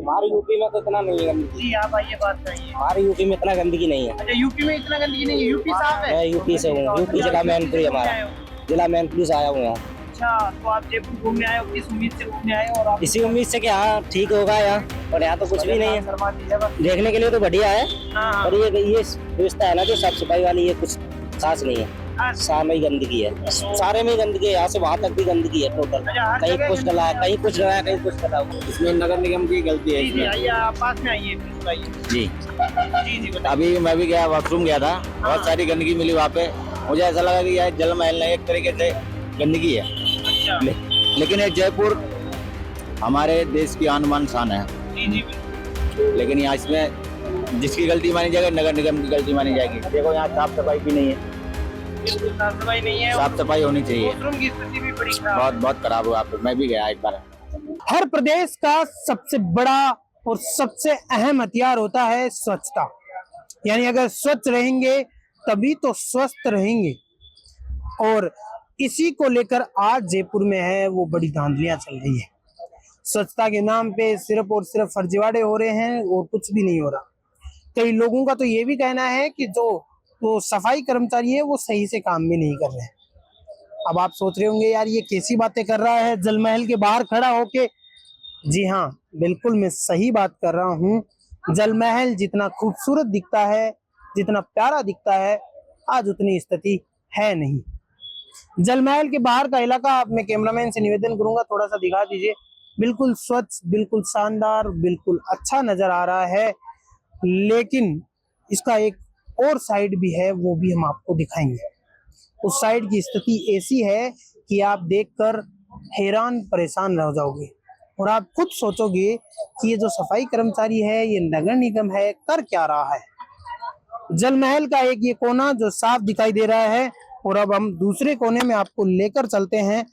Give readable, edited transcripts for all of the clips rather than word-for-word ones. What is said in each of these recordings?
हमारे यूपी में तो इतना नहीं है गंदगी। जी आप आइए बात करिए। हमारे यूपी में इतना गंदगी नहीं है। अच्छा यूपी में इतना गंदगी नहीं है, यूपी साफ है। मैं यूपी से हूँ, यूपी जिला मैनपुरी हमारा, जिला मैनपुरी से आया हूँ यहाँ। अच्छा तो आप जयपुर घूमने आए हो, किस उम्मीद से घूमने आए हो? और आप इसी उम्मीद से कि हाँ ठीक होगा यहाँ, और यहाँ तो कुछ भी नहीं है। देखने के लिए तो बढ़िया है, हाँ और ये व्यवस्था है ना जो साफ सफाई वाली, ये कुछ खास नहीं है। सारे में ही गंदगी है, सारे में ही गंदगी है, यहाँ से वहाँ तक भी गंदगी है टोटल। कहीं कुछ डला है, कहीं कुछ डला है, कहीं कुछ डला है। इसमें नगर निगम की गलती है। जी आइए आप पास में आइए, बिल्कुल आइए। जी जी जी बताइए। अभी मैं भी गया, वॉशरूम गया था, बहुत सारी गंदगी मिली वहाँ पे। मुझे ऐसा लगा कि यह जल महल नहीं, एक तरीके से गंदगी है। अच्छा लेकिन ये जयपुर हमारे देश की आन बान शान है। जी जी बिल्कुल। लेकिन यहाँ इसमें जिसकी गलती मानी जाएगी, नगर निगम की गलती मानी जाएगी। देखो यहाँ साफ सफाई भी नहीं है, बिल्कुल साफ सफाई नहीं है, साफ सफाई होनी चाहिए। वॉशरूम की स्थिति भी बड़ी खराब बहुत बहुत खराब हुआ। मैं भी गया एक बार। हर प्रदेश का सबसे बड़ा और सबसे अहम हथियार होता है स्वच्छता। यानी अगर स्वच्छ रहेंगे तभी तो स्वस्थ रहेंगे, और इसी को लेकर आज जयपुर में है वो बड़ी धांधलियां चल रही है। स्वच्छता के नाम पे सिर्फ और सिर्फ फर्जीवाड़े हो रहे हैं और कुछ भी नहीं हो रहा। कई लोगों का तो ये भी कहना है कि जो सफाई कर्मचारी है वो सही से काम भी नहीं कर रहे हैं। अब आप सोच रहे होंगे यार ये कैसी बातें कर रहा है जल महल के बाहर खड़ा होके। जी हाँ बिल्कुल मैं सही बात कर रहा हूँ। जल महल जितना खूबसूरत दिखता है, जितना प्यारा दिखता है, आज उतनी स्थिति है नहीं। जल महल के बाहर का इलाका मैं कैमरामैन से निवेदन करूंगा थोड़ा सा दिखा दीजिए। बिल्कुल स्वच्छ, बिल्कुल शानदार, बिल्कुल अच्छा नजर आ रहा है। लेकिन इसका एक और साइड भी है, वो भी हम आपको दिखाएंगे। उस साइड की स्थिति ऐसी है कि आप देखकर हैरान परेशान रह जाओगे, और आप खुद सोचोगे कि ये जो सफाई कर्मचारी है, ये नगर निगम है, कर क्या रहा है। जल महल का एक ये कोना जो साफ दिखाई दे रहा है, और अब हम दूसरे कोने में आपको लेकर चलते हैं।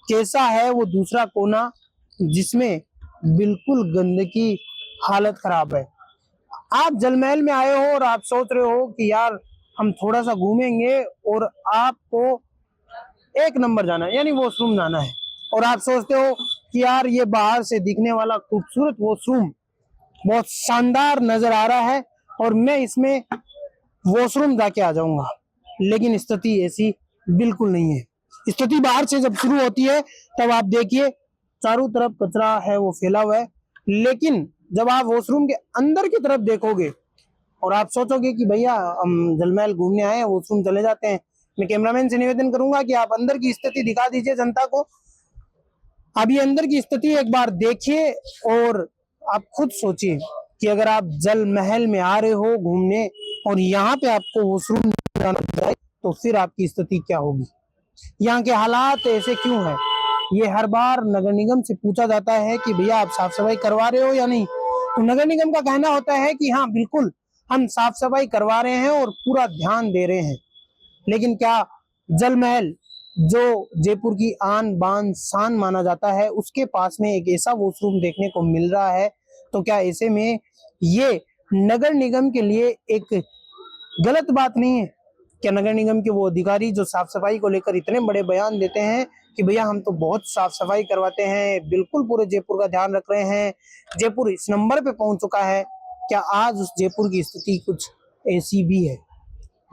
कैसा है वो दूसरा कोना, जिसमें बिल्कुल गंदगी, हालत खराब है। आप जल महल में आए हो और आप सोच रहे हो कि यार हम थोड़ा सा घूमेंगे और आपको एक नंबर जाना है, यानी वॉशरूम जाना है, और आप सोचते हो कि यार ये बाहर से दिखने वाला खूबसूरत वॉशरूम बहुत शानदार नजर आ रहा है और मैं इसमें वॉशरूम जाके आ जाऊंगा। लेकिन स्थिति ऐसी बिल्कुल नहीं है। स्थिति बाहर से जब शुरू होती है तब आप देखिए चारों तरफ कचरा है वो फैला हुआ है, लेकिन जब आप वॉशरूम के अंदर की तरफ देखोगे और आप सोचोगे कि भैया हम जलमहल घूमने आए हैं, वॉशरूम चले जाते हैं। मैं कैमरामैन से निवेदन करूंगा कि आप अंदर की स्थिति दिखा दीजिए जनता को। अभी अंदर की स्थिति एक बार देखिए और आप खुद सोचिए कि अगर आप जल महल में आ रहे हो घूमने और यहाँ पे आपको वॉशरूम जाना जाए तो फिर आपकी स्थिति क्या होगी। यहाँ के हालात ऐसे क्यों है, ये हर बार नगर निगम से पूछा जाता है कि भैया आप साफ सफाई करवा रहे हो या नहीं, तो नगर निगम का कहना होता है कि हाँ बिल्कुल हम साफ सफाई करवा रहे हैं और पूरा ध्यान दे रहे हैं। लेकिन क्या जल महल जो जयपुर की आन बान शान माना जाता है उसके पास में एक ऐसा वॉशरूम देखने को मिल रहा है, तो क्या ऐसे में ये नगर निगम के लिए एक गलत बात नहीं है? क्या नगर निगम के वो अधिकारी जो साफ सफाई को लेकर इतने बड़े बयान देते हैं कि भैया हम तो बहुत साफ सफाई करवाते हैं, बिल्कुल पूरे जयपुर का ध्यान रख रहे हैं, जयपुर इस नंबर पे पहुंच चुका है, क्या आज उस जयपुर की स्थिति कुछ ऐसी भी है?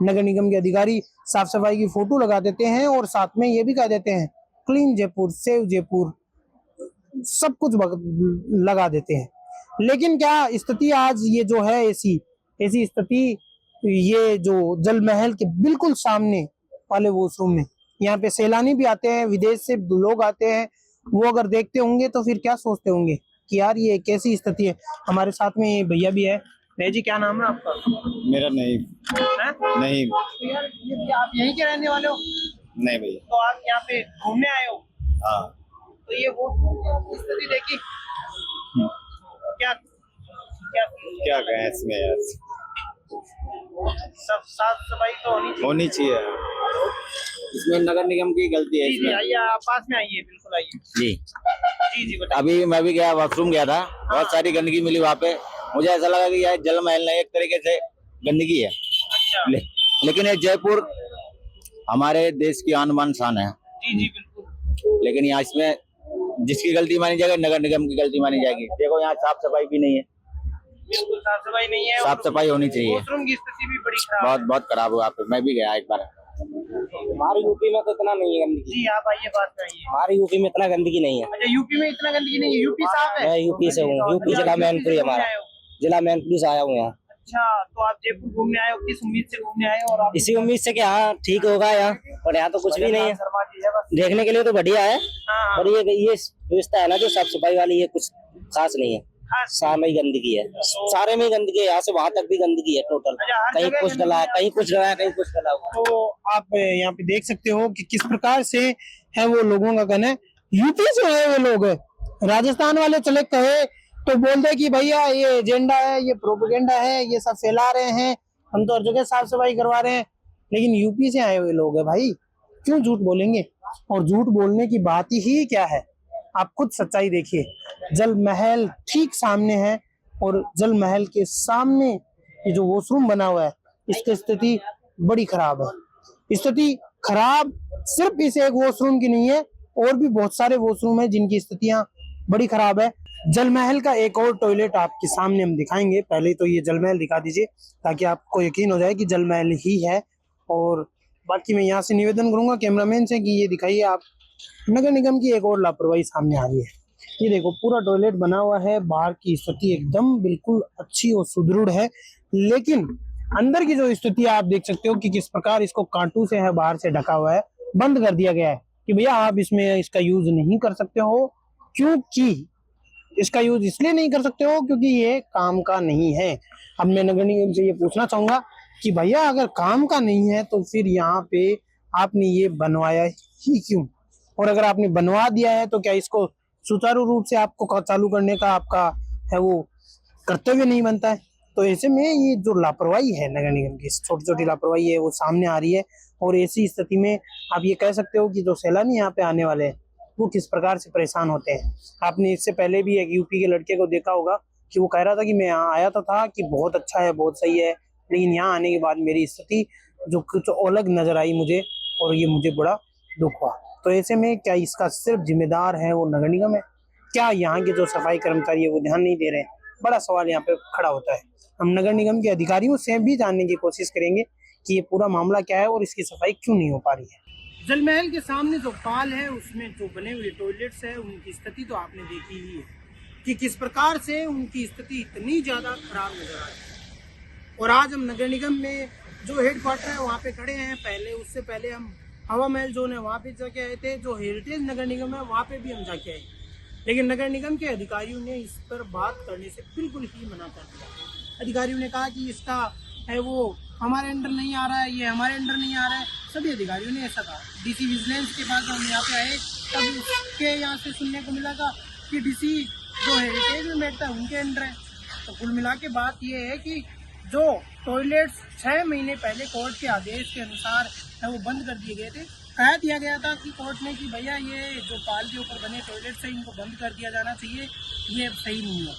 नगर निगम के अधिकारी साफ सफाई की फोटो लगा देते हैं और साथ में ये भी कह देते हैं क्लीन जयपुर, सेव जयपुर, सब कुछ लगा देते हैं। लेकिन क्या स्थिति आज ये जो है ऐसी स्थिति, ये जो जल महल के बिल्कुल सामने वाले वॉशरूम में, यहाँ पे सैलानी भी आते हैं, विदेश से लोग आते हैं, वो अगर देखते होंगे तो फिर क्या सोचते होंगे कि यार ये कैसी स्थिति है। हमारे साथ में ये भैया भी है। भैया जी क्या नाम है आपका? मेरा नहीं नहीं तो यार ये आप यहीं के रहने वाले हो? नहीं भैया। तो आप यहाँ पे घूमने आए हो? हाँ। तो ये वो स्थिति देखी क्या क्या क्या कहें इसमें यार, सब साफ सफाई तो होनी चाहिए। इसमें नगर निगम की गलती है। जी आइए आप पास में आइए, बिल्कुल आइए। जी जी बताइए। अभी मैं भी गया, वॉशरूम गया था, बहुत सारी गंदगी मिली वहाँ पे। मुझे ऐसा लगा कि यह जल महल नहीं, एक तरीके से गंदगी है। अच्छा। लेकिन ये जयपुर हमारे देश की आन बान शान है। जी बिल्कुल। लेकिन यहाँ इसमें जिसकी गलती मानी जाएगी नगर निगम की गलती मानी जाएगी। देखो यहाँ साफ सफाई भी नहीं है, बिल्कुल साफ सफाई नहीं है, साफ सफाई होनी चाहिए। वॉशरूम की स्थिति भी बड़ी खराब बहुत बहुत खराब हुआ, पे मैं भी गया एक बार। हमारे यूपी में तो इतना नहीं है गंदगी। जी आप आइए, बात करिए। हमारे यूपी में इतना गंदगी नहीं है। अच्छा, यूपी में इतना गंदगी नहीं है, यूपी साफ है। मैं यूपी से हूँ, यूपी जिला मैनपुरी हमारा, जिला मैनपुरी से आया हूँ यहाँ। अच्छा, तो आप जयपुर घूमने आए हो, किस उम्मीद से घूमने आए हो? और आप इसी उम्मीद से कि हाँ ठीक होगा यहाँ, पर यहाँ तो कुछ भी नहीं है। देखने के लिए तो बढ़िया है, पर ये व्यवस्था है ना जो साफ सफाई वाली, ये कुछ खास नहीं है। सारे में ही गंदगी है, सारे में ही गंदगी है, यहाँ से वहाँ तक भी गंदगी है टोटल। कहीं कुछ डला है, कहीं कुछ डला है, कहीं कुछ डला हुआ। तो आप यहाँ पे देख सकते हो कि किस प्रकार से है वो लोगों का कहना है। यूपी से है वो लोग, राजस्थान वाले चले कहे तो बोल दे कि भैया ये एजेंडा है, ये प्रोपेगेंडा है, ये सब फैला रहे हैं, हम तो हर जगह साफ सफाई करवा रहे हैं। लेकिन यूपी से आए हुए लोग है भाई, क्यों झूठ बोलेंगे? और झूठ बोलने की बात ही क्या है, आप खुद सच्चाई देखिए। जल महल ठीक सामने है और जल महल के सामने ये जो वॉशरूम बना हुआ है, इसकी स्थिति बड़ी खराब है। स्थिति खराब सिर्फ इस एक वॉशरूम की नहीं है, और भी बहुत सारे वॉशरूम है जिनकी स्थितियां बड़ी खराब है। जल महल का एक और टॉयलेट आपके सामने हम दिखाएंगे। पहले तो ये जल महल दिखा दीजिए ताकि आपको यकीन हो जाए कि जल महल ही है। और बाकी मैं यहाँ से निवेदन करूंगा कैमरामैन से कि ये दिखाइए आप, नगर निगम की एक और लापरवाही सामने आ रही है। ये देखो पूरा टॉयलेट बना हुआ है, बाहर की स्थिति एकदम बिल्कुल अच्छी और सुदृढ़ है, लेकिन अंदर की जो स्थिति आप देख सकते हो कि किस प्रकार इसको कांटों से है बाहर से ढका हुआ है, बंद कर दिया गया है कि भैया आप इसमें इसका यूज नहीं कर सकते हो। क्योंकि इसका यूज इसलिए नहीं कर सकते हो क्योंकि ये काम का नहीं है। अब मैं नगर निगम से ये पूछना चाहूंगा कि भैया अगर काम का नहीं है तो फिर यहाँ पे आपने ये बनवाया ही क्यों? और अगर आपने बनवा दिया है तो क्या इसको सुचारू रूप से आपको चालू करने का आपका है वो कर्तव्य नहीं बनता है? तो ऐसे में ये जो लापरवाही है नगर निगम की, छोटी छोटी लापरवाही है वो सामने आ रही है। और ऐसी स्थिति में आप ये कह सकते हो कि जो सैलानी यहाँ पे आने वाले हैं वो किस प्रकार से परेशान होते हैं। आपने इससे पहले भी एक यूपी के लड़के को देखा होगा कि वो कह रहा था कि मैं यहाँ आया था कि बहुत अच्छा है, बहुत सही है, लेकिन यहाँ आने के बाद मेरी स्थिति जो कुछ अलग नजर आई मुझे, और ये मुझे बड़ा दुख हुआ। तो ऐसे में क्या इसका सिर्फ जिम्मेदार है वो नगर निगम है? क्या यहाँ के जो सफाई कर्मचारी है वो ध्यान नहीं दे रहे हैं? बड़ा सवाल यहाँ पे खड़ा होता है। हम नगर निगम के अधिकारियों से भी जानने की कोशिश करेंगे कि ये पूरा मामला क्या है और इसकी सफाई क्यों नहीं हो पा रही है। जल महल के सामने जो पाल है उसमें जो बने हुए टॉयलेट्स है उनकी स्थिति तो आपने देखी ही है कि किस प्रकार से उनकी स्थिति इतनी ज्यादा खराब नजर आ रही है। और आज हम नगर निगम में जो हेडक्वार्टर है वहाँ पे खड़े हैं। पहले उससे पहले हम हवा महल जोन है वहाँ पे जाके आए थे, जो हेरिटेज नगर निगम है वहाँ पे भी हम जाके आए, लेकिन नगर निगम के अधिकारियों ने इस पर बात करने से बिल्कुल ही मना कर दिया। अधिकारियों ने कहा कि इसका है वो हमारे अंडर नहीं आ रहा है, ये हमारे अंडर नहीं आ रहा है। सभी अधिकारियों ने ऐसा कहा। डीसी विजिलेंस के पास हम यहाँ पे आए तब उसके यहाँ से सुनने को मिला था कि डीसी जो हेरिटेज में बैठता है उनके अंडर है। तो कुल मिला के बात ये है कि जो टॉयलेट्स 6 महीने पहले कोर्ट के आदेश के अनुसार है वो बंद कर दिए गए थे। कह दिया गया था कि कोर्ट ने कि भैया ये जो पाल के ऊपर बने टॉयलेट्स हैं इनको बंद कर दिया जाना चाहिए, ये अब सही नहीं हो।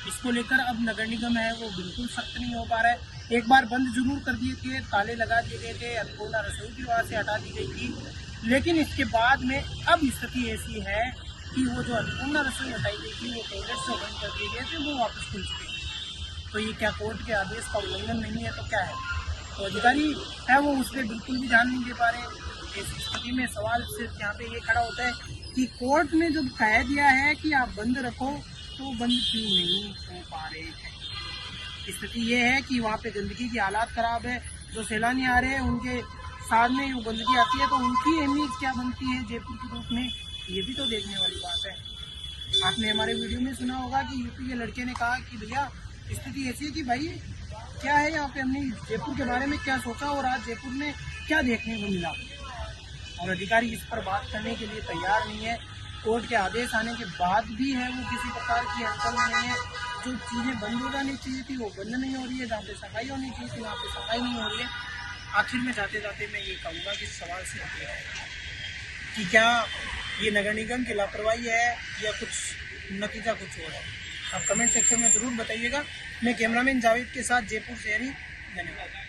इसको लेकर अब नगर निगम है वो बिल्कुल सख्त नहीं हो पा रहा है। एक बार बंद जरूर कर दिए थे, ताले लगा दिए गए थे, अन्नपूर्णा रसोई की वहाँ से हटा दी गई थी, लेकिन इसके बाद में अब स्थिति ऐसी है कि वो जो अन्नपूर्णा रसोई हटाई गई थी, वो टॉयलेट्स जो बंद कर दिए गए थे वो वापस खुल चुके हैं। तो ये क्या कोर्ट के आदेश का उल्लंघन नहीं है तो क्या है? तो अधिकारी है वो उस पर बिल्कुल भी ध्यान नहीं दे पा रहे। इस स्थिति में सवाल सिर्फ यहाँ पे ये खड़ा होता है कि कोर्ट ने जब कह दिया है कि आप बंद रखो तो बंद क्यों नहीं हो पा रहे हैं? स्थिति ये है कि वहाँ पे गंदगी की हालात खराब है। जो सैलानी आ रहे हैं उनके सामने वो गंदगी आती है तो उनकी इमेज क्या बनती है जयपुर के रूप में, ये भी तो देखने वाली बात है। आपने हमारे वीडियो में सुना होगा कि यूपी के लड़के ने कहा कि भैया स्थिति ऐसी है कि भाई क्या है यहाँ पे, हमने जयपुर के बारे में क्या सोचा और आज जयपुर में क्या देखने को मिला। और अधिकारी इस पर बात करने के लिए तैयार नहीं है। कोर्ट के आदेश आने के बाद भी है वो किसी प्रकार की हड़ताल में नहीं है। जो चीज़ें बंद हो जानी चाहिए थी वो बंद नहीं हो रही है, जहाँ पे सफाई होनी चाहिए थी वहाँ पे सफाई नहीं हो रही है। आखिर में जाते जाते मैं ये कहूँगा कि सवाल सिर्फ ये है कि क्या ये नगर निगम की लापरवाही है या कुछ नतीजा कुछ और है? आप कमेंट सेक्शन में ज़रूर बताइएगा। मैं कैमरामैन जावेद के साथ जयपुर से हरी, धन्यवाद।